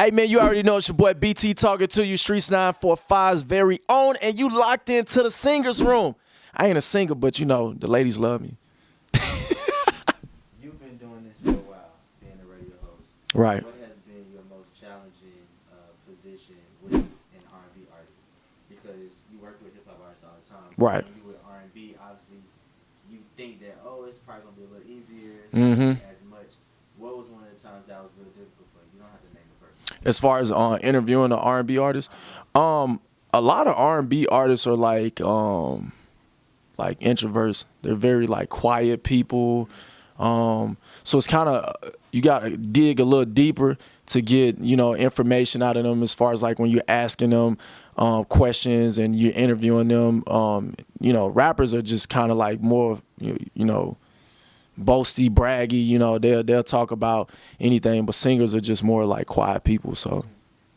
Hey man, you already know it's your boy BT talking to you, Streetz 945's very own, and you locked into the Singers Room. I ain't a singer, but you know, the ladies love me. You've been doing this for a while, being a radio host. Right. What has been your most challenging position with an R&B artist? Because you work with hip-hop artists all the time. Right. When you with R&B, obviously, you think that, oh, it's probably going to be a little easier. It's Mm-hmm. not as much. What was one of the times that was real difficult for you? You don't have to name the person. As far as interviewing the R&B artists, a lot of R&B artists are like introverts. They're very like quiet people. So it's kind of, you got to dig a little deeper to get, you know, information out of them, as far as like when you're asking them questions and you're interviewing them. You know, rappers are just kind of like more, you know, boasty, braggy, you know, they'll talk about anything, but singers are just more like quiet people. So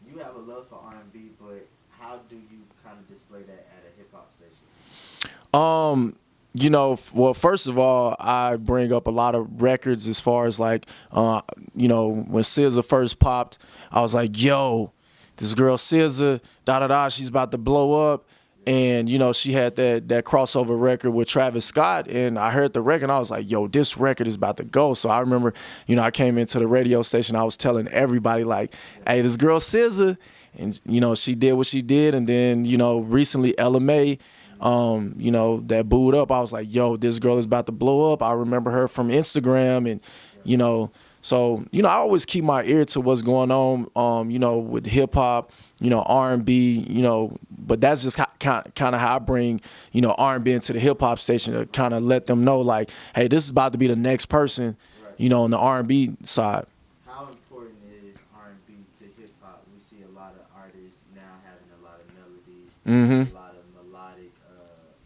You have a love for R&B, but how do you kind of display that at a hip-hop station? you know, well, first of all, I bring up a lot of records as far as like, you know, when SZA first popped, I was like, yo, this girl SZA, da-da-da, she's about to blow up. And, you know, she had that crossover record with Travis Scott, and I heard the record, and I was like, yo, this record is about to go. So I remember, you know, I came into the radio station, I was telling everybody, like, hey, this girl SZA, and, you know, she did what she did. And then, you know, recently LMA, you know, that booed up, I was like, yo, this girl is about to blow up. I remember her from Instagram, and, you know, so, you know, I always keep my ear to what's going on, you know, with hip-hop, you know, R&B, you know, but that's just kind of how I bring, you know, R&B into the hip-hop station, to kind of let them know, like, hey, this is about to be the next person, you know, on the R&B side. How important is R&B to hip-hop? We see a lot of artists now having a lot of melody, a lot of melodic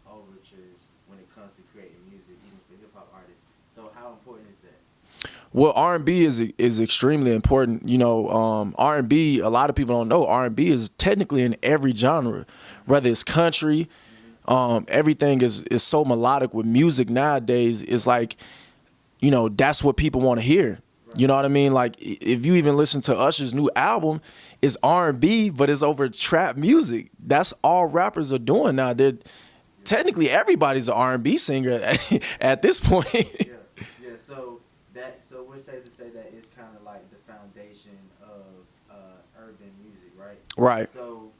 overtures when it comes to creating music, even for hip-hop artists. So how important is that? Well, R&B is extremely important. You know, R&B, a lot of people don't know, R&B is technically in every genre, whether it's country, everything is so melodic with music nowadays. It's like, you know, that's what people want to hear. You know what I mean? Like, if you even listen to Usher's new album, it's R&B, but it's over trap music. That's all rappers are doing now. They're technically, everybody's an R&B singer at this point. Yeah. So we're safe to say that it's kind of like the foundation of urban music, right? Right. So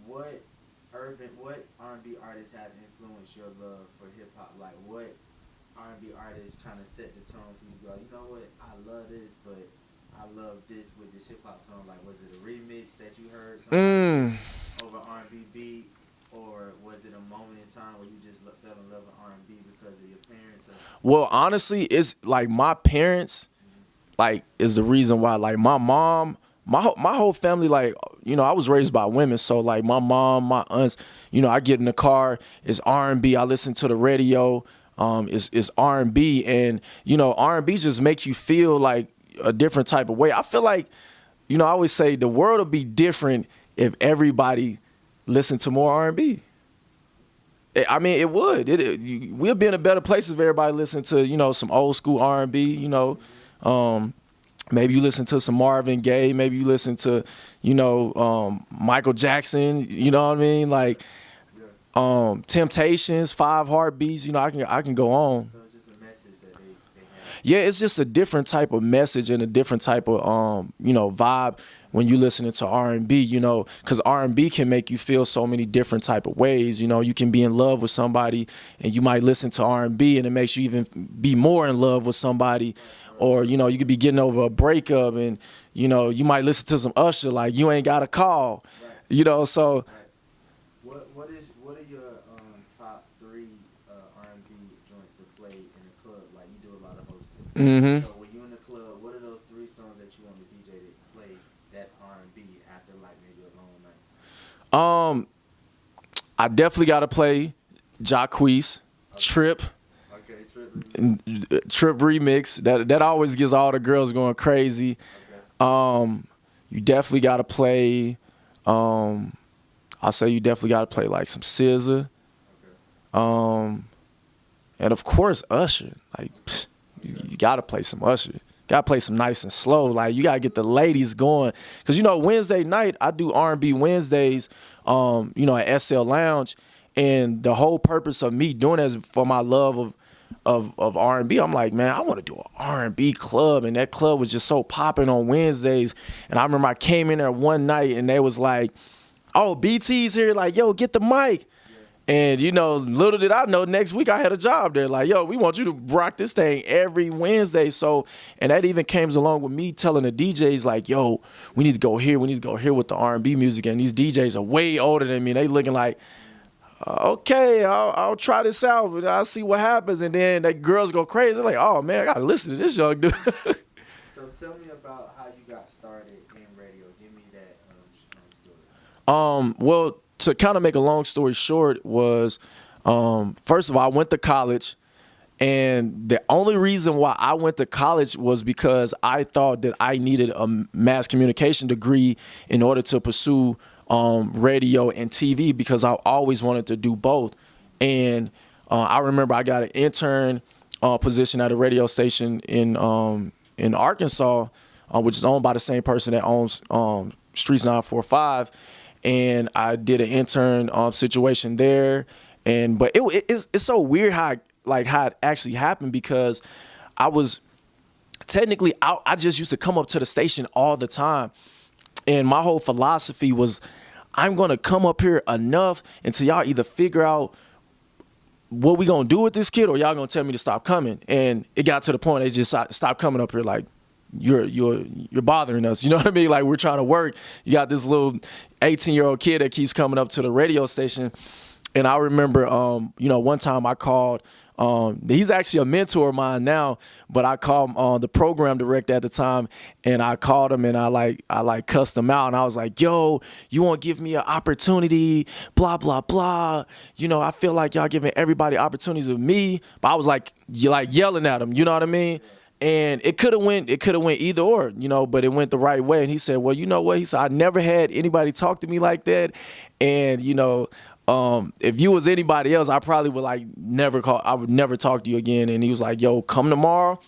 what R&B artists have influenced your love for hip hop? Like, what R&B artists kind of set the tone for you to go, you know what, I love this, but I love this with this hip hop song? Like, was it a remix that you heard over R&B beat, or was it a moment in time where you just fell in love with R&B because of your parents? Well, honestly, it's like my parents, like, is the reason why. Like, my mom, my whole family, like, you know, I was raised by women, so like my mom, my aunts, you know, I get in the car, it's R&B, I listen to the radio, it's R&B, and you know, R&B just makes you feel like a different type of way. I feel like, you know, I always say the world would be different if everybody listened to more R&B. I mean, it would. We'll be in a better place if everybody listened to, you know, some old school R&B, you know. Maybe you listen to some Marvin Gaye. Maybe you listen to, you know, Michael Jackson. You know what I mean? Like, Temptations, Five Heartbeats. You know, I can go on. So it's just a message that they have. Yeah, it's just a different type of message and a different type of, you know, vibe when you listening to R&B, you know, because R&B can make you feel so many different type of ways. You know, you can be in love with somebody and you might listen to R&B and it makes you even be more in love with somebody. Or, you know, you could be getting over a breakup and, you know, you might listen to some Usher, like, You Ain't Got a Call, you know, so. What are your top 3 R&B joints to play in the club? Like, you do a lot of hosting. So when you're in the club, what are those 3 songs that you want the DJ to play that's R&B after, like, maybe a long night? I definitely got to play Jacquees, Trip. Okay, Trip remix. That always gets all the girls going crazy. Okay. You definitely got to play, I'll say you definitely got to play like some SZA. Okay. And of course Usher. Like, you got to play some Usher. Gotta play some nice and slow. Like you gotta get the ladies going, cause you know Wednesday night I do R&B Wednesdays, you know, at SL Lounge, and the whole purpose of me doing that is for my love of R&B. I'm like, man, I want to do an R&B club, and that club was just so popping on Wednesdays. And I remember I came in there one night and they was like, oh, BT's here, like, yo, get the mic. And, you know, little did I know, next week I had a job there. Like, yo, we want you to rock this thing every Wednesday. So, and that even came along with me telling the DJs, like, yo, we need to go here. We need to go here with the R&B music. And these DJs are way older than me. They looking like, okay, I'll try this out. But I'll see what happens. And then the girls go crazy. They're like, oh, man, I got to listen to this young dude. So tell me about how you got started in radio. Give me that story. Well, to kind of make a long story short was, first of all, I went to college, and the only reason why I went to college was because I thought that I needed a mass communication degree in order to pursue radio and TV, because I always wanted to do both. And I remember I got an intern position at a radio station in Arkansas, which is owned by the same person that owns Streetz 945. And I did an intern situation there, but it's so weird how it actually happened, because I was technically out. I just used to come up to the station all the time, and my whole philosophy was, I'm gonna come up here enough until y'all either figure out what we gonna do with this kid, or y'all gonna tell me to stop coming. And it got to the point they just stopped coming up here, like, you're bothering us, you know what I mean? Like, we're trying to work. You got this little 18-year-old kid that keeps coming up to the radio station. And I remember, you know, one time I called, he's actually a mentor of mine now, but I called the program director at the time, and I called him and I cussed him out, and I was like, yo, you won't give me an opportunity, blah, blah, blah. You know, I feel like y'all giving everybody opportunities with me. But I was like yelling at him, you know what I mean? And it could have went either or, you know, but it went the right way. And he said, well, you know what? He said, I never had anybody talk to me like that. And, you know, if you was anybody else, I probably would I would never talk to you again. And he was like, yo, come tomorrow.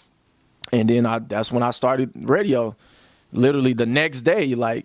And then that's when I started radio. Literally the next day, like